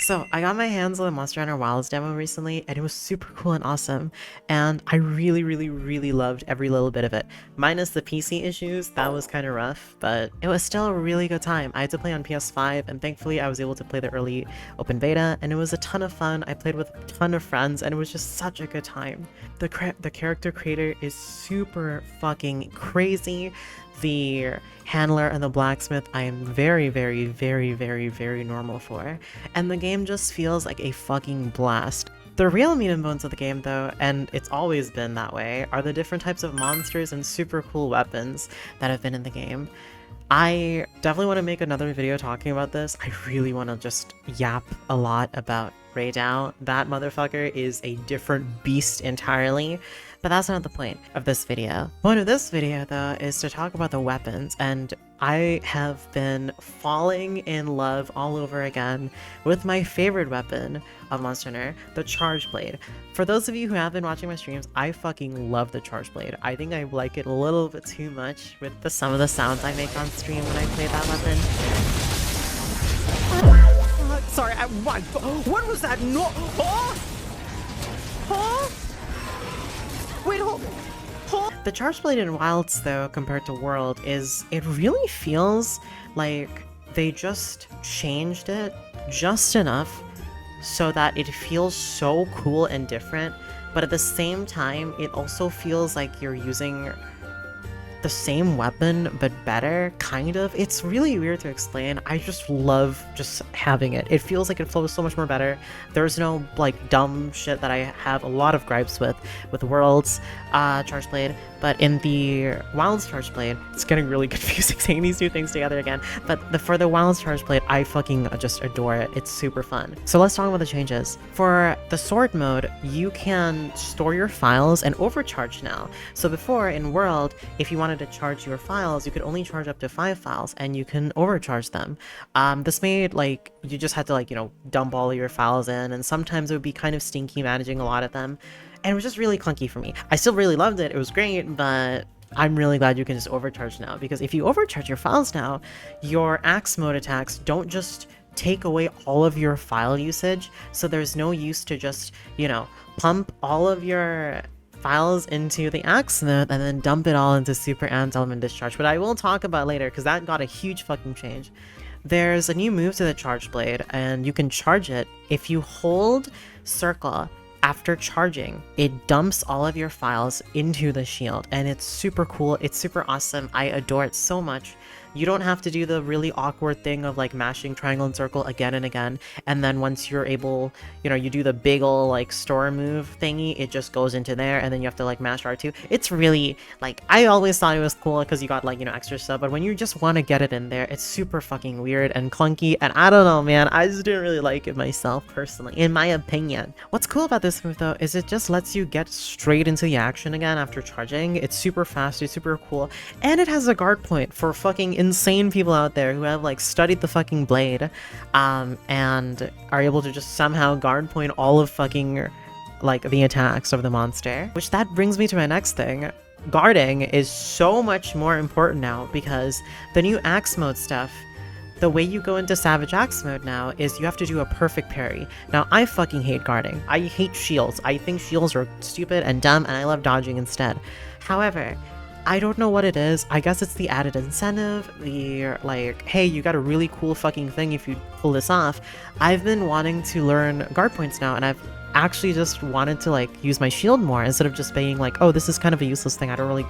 So I got my hands on the Monster Hunter Wilds demo recently, and it was super cool and awesome, and I really loved every little bit of it. Minus the PC issues, that was kind of rough, but it was still a really good time. I had to play on PS5, and thankfully I was able to play the early open beta, and it was a ton of fun. I played with a ton of friends, and it was just such a good time. The character creator is super fucking crazy. The handler and the blacksmith I am very normal for, and the game just feels like a fucking blast. The real meat and bones of the game though, and it's always been that way, are the different types of monsters and super cool weapons that have been in the game. I definitely want to make another video talking about this. I really want to just yap a lot about RAHHH. That motherfucker is a different beast entirely, but that's not the point of this video. The point of this video though is to talk about the weapons, and I have been falling in love all over again with my favorite weapon of Monster Hunter, the Charge Blade. For those of you who have been watching my streams, I fucking love the Charge Blade. I think I like it a little bit too much with some of the sounds I make on stream when I play that weapon. Sorry, what was that? No, wait, hold. The Charge Blade in Wilds though, compared to World, it really feels like they just changed it just enough so that it feels so cool and different, but at the same time it also feels like you're using the same weapon but better, kind of. It's really weird to explain. I just love just having it. It feels like it flows so much more better. There's no like dumb shit that I have a lot of gripes with World's Charge Blade, but in the Wilds Charge Blade, it's getting really confusing saying these two things together again, but for the Wilds Charge Blade, I fucking just adore it. It's super fun. So let's talk about the changes. For the sword mode, you can store your files and overcharge now. So before, in World, if you wanted to charge your files, you could only charge up to 5 files, and you can overcharge them. This made, like, you just had to, like, you know, dump all of your files in, and sometimes it would be kind of stinky managing a lot of them, and it was just really clunky for me. I still really loved it, it was great, but I'm really glad you can just overcharge now, because if you overcharge your files now, your axe mode attacks don't just take away all of your file usage, so there's no use to just, you know, pump all of your files into the axe mode and then dump it all into Super Amped Element Discharge, but I will talk about later because that got a huge fucking change. There's a new move to the Charge Blade, and you can charge it. If you hold circle after charging, it dumps all of your files into the shield, and it's super cool. It's super awesome. I adore it so much. You don't have to do the really awkward thing of like mashing triangle and circle again and again, and then once you're able, you know, you do the big ol' like store move thingy, it just goes into there, and then you have to like mash R2. It's really, like, I always thought it was cool because you got like, you know, extra stuff, but when you just want to get it in there, it's super fucking weird and clunky, and I don't know, man, I just didn't really like it myself personally, in my opinion. What's cool about this move though is it just lets you get straight into the action again after charging. It's super fast, it's super cool, and it has a guard point for fucking insane people out there who have like studied the fucking blade and are able to just somehow guard point all of fucking like the attacks of the monster. Which that brings me to my next thing. Guarding is so much more important now because the new axe mode stuff, the way you go into Savage Axe mode now is you have to do a perfect parry. Now, I fucking hate guarding. I hate shields. I think shields are stupid and dumb, and I love dodging instead. However, I don't know what it is. I guess it's the added incentive, the like, hey, you got a really cool fucking thing if you pull this off. I've been wanting to learn guard points now, and I've actually just wanted to like use my shield more instead of just being like, oh, this is kind of a useless thing, I don't really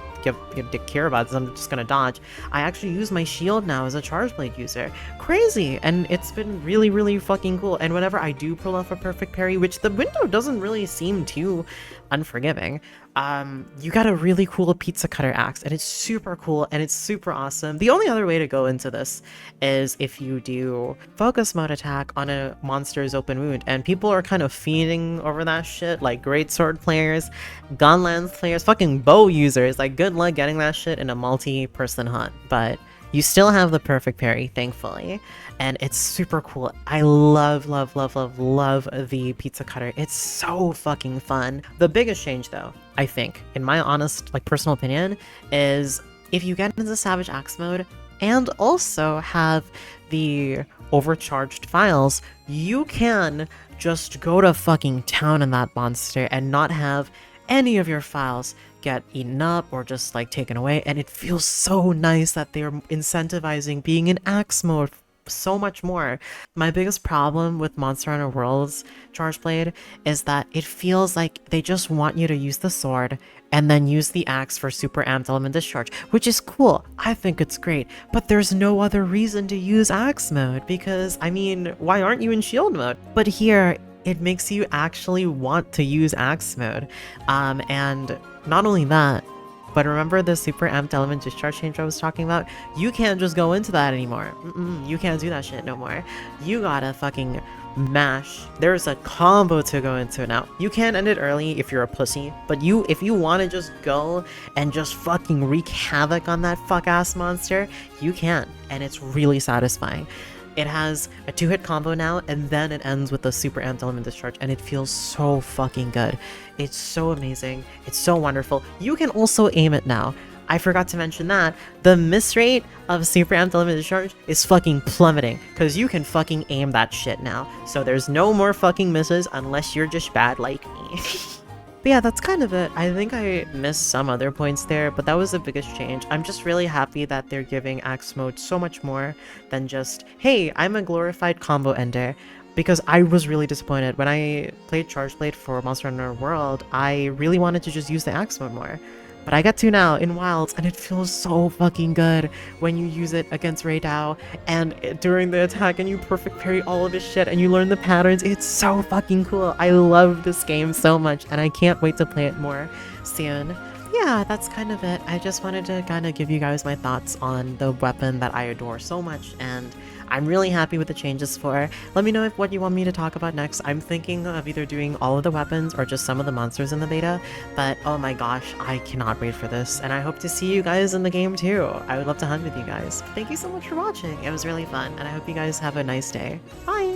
care about this, I'm just gonna dodge. I actually use my shield now as a Charge Blade user. Crazy! And it's been really fucking cool, and whenever I do pull off a perfect parry, which the window doesn't really seem too unforgiving, you got a really cool pizza cutter axe, and it's super cool and it's super awesome. The only other way to go into this is if you do focus mode attack on a monster's open wound, and people are kind of fiending over that shit, like great sword players, gun lance players, fucking bow users. Like, good luck getting that shit in a multi-person hunt, but you still have the perfect parry, thankfully, and it's super cool. I love the pizza cutter. It's so fucking fun. The biggest change though, I think, in my honest, like, personal opinion, is if you get into Savage Axe mode and also have the overcharged files, you can just go to fucking town on that monster and not have any of your files get eaten up or just like taken away. And it feels so nice that they're incentivizing being in axe mode so much more. My biggest problem with Monster Hunter World's Charge Blade is that it feels like they just want you to use the sword and then use the axe for super amped element discharge, which is cool. I think it's great, but there's no other reason to use axe mode because, I mean, why aren't you in shield mode? But here, it makes you actually want to use axe mode. And not only that, but remember the super amped element discharge change I was talking about? You can't just go into that anymore. You can't do that shit no more. You gotta fucking mash. There's a combo to go into now. You can end it early if you're a pussy, but if you want to just go and just fucking wreak havoc on that fuck-ass monster, you can, and it's really satisfying. It has a 2-hit combo now, and then it ends with the super amped element discharge, and it feels so fucking good. It's so amazing. It's so wonderful. You can also aim it now. I forgot to mention that. The miss rate of super amped element discharge is fucking plummeting, because you can fucking aim that shit now. So there's no more fucking misses unless you're just bad like me. But yeah, that's kind of it. I think I missed some other points there, but that was the biggest change. I'm just really happy that they're giving axe mode so much more than just, hey, I'm a glorified combo ender. Because I was really disappointed. When I played Charge Blade for Monster Hunter World, I really wanted to just use the axe mode more. But I get to now in Wilds, and it feels so fucking good when you use it against Raidao and during the attack and you perfect parry all of his shit and you learn the patterns. It's so fucking cool. I love this game so much and I can't wait to play it more soon. Yeah, that's kind of it. I just wanted to kind of give you guys my thoughts on the weapon that I adore so much, and I'm really happy with the changes for. Let me know what you want me to talk about next. I'm thinking of either doing all of the weapons or just some of the monsters in the beta, but oh my gosh, I cannot wait for this, and I hope to see you guys in the game too. I would love to hunt with you guys. Thank you so much for watching. It was really fun, and I hope you guys have a nice day. Bye!